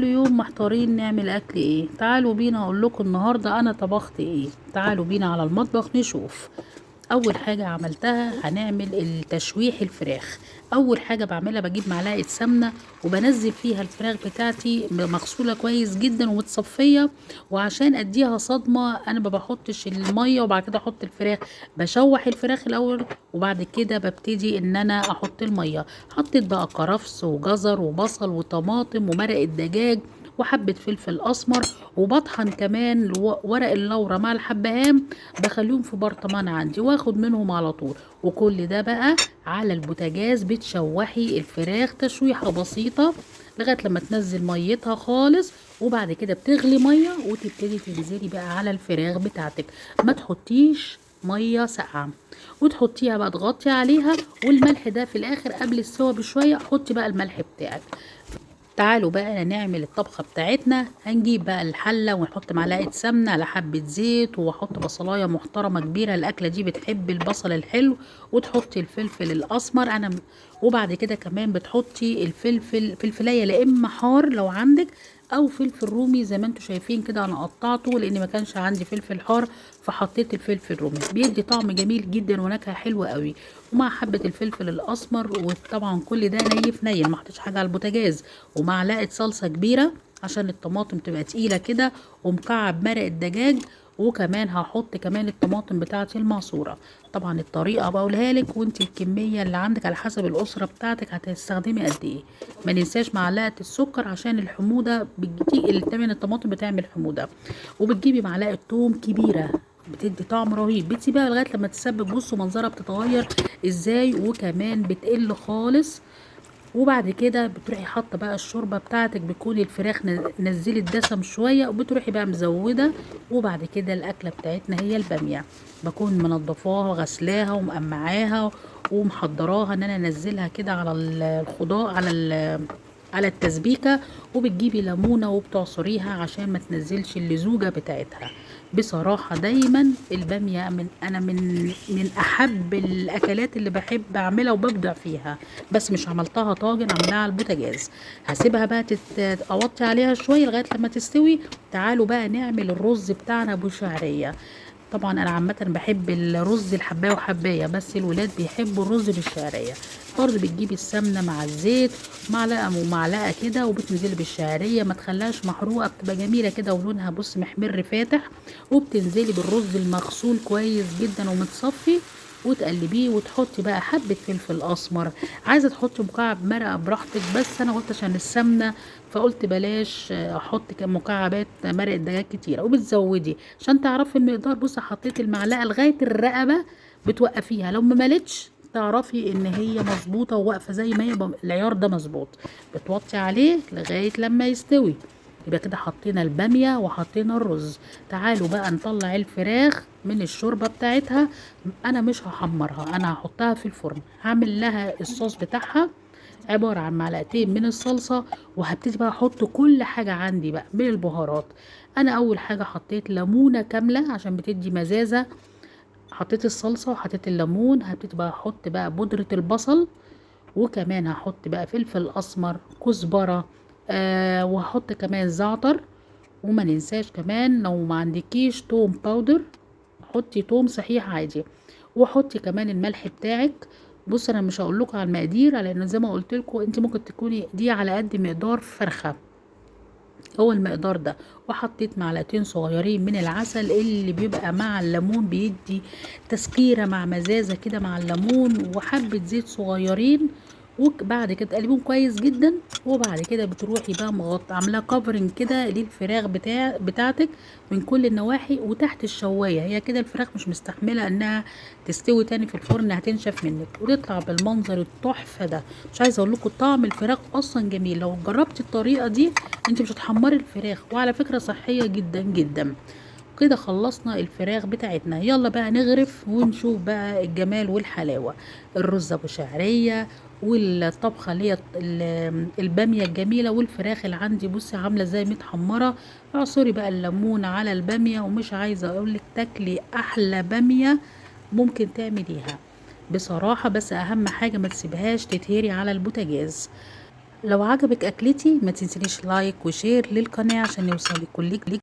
كل يوم محتارين نعمل اكل ايه. تعالوا بينا اقول لكم النهارده انا طبخت ايه. تعالوا بينا على المطبخ نشوف. اول حاجه عملتها هنعمل التشويح الفراخ. اول حاجه بعملها بجيب معلقه سمنه وبنزل فيها الفراخ بتاعتي مغسوله كويس جدا ومتصفيه. وعشان اديها صدمه انا ما بحطش الميه وبعد كده احط الفراخ. بشوح الفراخ الاول وبعد كده ببتدي ان انا احط الميه. حطيت بقى كرفس وجزر وبصل وطماطم ومرق الدجاج وحبة فلفل أسمر، وبطحن كمان ورق اللورة مع الحبهان، بخليهم في برطمان عندي واخد منهم على طول. وكل ده بقى على البوتاجاز بتشوحي الفراخ تشويحة بسيطة لغاية لما تنزل ميتها خالص. وبعد كده بتغلي مية وتبتدي تنزلي بقى على الفراخ بتاعتك. ما تحطيش مية ساقعة وتحطيها بقى تغطي عليها. والملح ده في الاخر قبل السوا بشوية حطي بقى الملح بتاعك. تعالوا بقى نعمل الطبخة بتاعتنا. هنجيب بقى الحلة ونحط معلقة سمنة على حبة زيت واحط بصلاية محترمة كبيرة، الأكلة دي بتحب البصل الحلو. وتحطي الفلفل الأسمر وبعد كده كمان بتحطي فلفلاية لا إما حار لو عندك او فلفل رومي زي ما انتم شايفين كده. انا قطعته لان ما كانش عندي فلفل حار فحطيت الفلفل الرومي، بيدي طعم جميل جدا ونكهه حلوه قوي. ومع حبه الفلفل الاسمر. وطبعا كل ده ني في ني، ما حطيتش حاجه على البوتاجاز. ومعلقه صلصه كبيره عشان الطماطم تبقى تقيله كده. ومكعب مرق الدجاج. وكمان هحط كمان الطماطم بتاعتي المعصوره. طبعا الطريقه بقولها لك وانت الكميه اللي عندك على حسب الاسره بتاعتك هتستخدمي قد ايه. ما ننساش معلقه السكر عشان الحموضه بتجي التمن الطماطم بتعمل حموضه. وبتجيبي معلقه توم كبيره بتدي طعم رهيب، بتسيبيها لغايه لما تسبك. بصوا منظرها بتتغير ازاي وكمان بتقل خالص. وبعد كده بتروحي حاطه بقى الشوربه بتاعتك، بتكون الفراخ نزلت دسم شويه وبتروحي بقى مزوده. وبعد كده الاكله بتاعتنا هي الباميه. بكون منضفاها وغسلاها ومقمعاها ومحضراها ان انا انزلها كده على الخضار على التسبيكه. وبتجيبي ليمونه وبتعصريها عشان ما تنزلش اللزوجه بتاعتها. بصراحه دايما الباميه من احب الاكلات اللي بحب اعملها وببدع فيها. بس مش عملتها طاجن، عملتها على البوتاجاز. هسيبها بقى اوطي عليها شويه لغايه لما تستوي. تعالوا بقى نعمل الرز بتاعنا بشعريه. طبعا انا عامه بحب الرز الحبايه وحبايه، بس الولاد بيحبوا الرز بالشعريه. برضه بتجيبي السمنه مع الزيت معلقه ومعلقه كده وبتنزلي بالشعريه، ما تخليهاش محروقه، بتبقى جميله كده ولونها بص محمر فاتح. وبتنزلي بالرز المغسول كويس جدا ومتصفي وتقلبيه وتحطي بقى حبه فلفل اسمر. عايزه تحطي مكعب مرقه براحتك، بس انا قلت عشان السمنه فقلت بلاش احط مكعبات مرق دجاج كتيره. وبتزودي عشان تعرفي المقدار. بصي حطيت المعلقه لغايه الرقبه بتوقفيها، لو ما ملتش تعرفي ان هي مظبوطه وواقفه زي ما هي، العيار ده مظبوط. بتوطي عليه لغايه لما يستوي. يبقى كده حطينا الباميه وحطينا الرز. تعالوا بقى نطلع الفراخ من الشوربه بتاعتها. انا مش هحمرها، انا هحطها في الفرن. هعمل لها الصوص بتاعها عبارة عن معلقتين من الصلصة. وهبتدي بقى احط كل حاجة عندي بقى من البهارات. انا اول حاجة حطيت ليمونة كاملة عشان بتدي مزازة. حطيت الصلصة وحطيت الليمون. هبتدي بقى احط بقى بودرة البصل. وكمان هحط بقى فلفل اسمر كزبرة. وهحط كمان زعتر. وما ننساش كمان لو ما عندكيش توم باودر حطي توم صحيح عادي. وحطي كمان الملح بتاعك. بص انا مش هقول لكم على المقادير لان زي ما قلت لكم انت ممكن تكوني دي على قد مقدار فرخه، هو المقدار ده. وحطيت معلقتين صغيرين من العسل اللي بيبقى مع الليمون بيدي تسكيرة مع مزازة كده مع الليمون. وحبة زيت صغيرين. وبعد كده تقلبهم كويس جدا. وبعد كده بتروحي بقى مغطى عاملاه كفرنج كده للفراخ بتاعتك من كل النواحي وتحت الشوايه. هي كده الفراخ مش مستحمله انها تستوي تاني في الفرن، هتنشف منك وتطلع بالمنظر التحفه ده. مش عايزه اقول لكم طعم الفراخ اصلا جميل. لو جربتي الطريقه دي انت مش هتحمري الفراخ، وعلى فكرة صحية جدا جدا. كده خلصنا الفراخ بتاعتنا. يلا بقى نغرف ونشوف بقى الجمال والحلاوة. الرز ابو شعرية والطبخة اللي هي البامية الجميلة والفراخ اللي عندي بصي عاملة زي متحمرة. اعصري بقى الليمون على البامية ومش عايزة اقولك تاكلي احلى بامية ممكن تعمليها بصراحة. بس اهم حاجة ما تسيبهاش تتهري على البوتاجاز. لو عجبك اكلتي ما تنسيش لايك وشير للقناة عشان يوصلك كل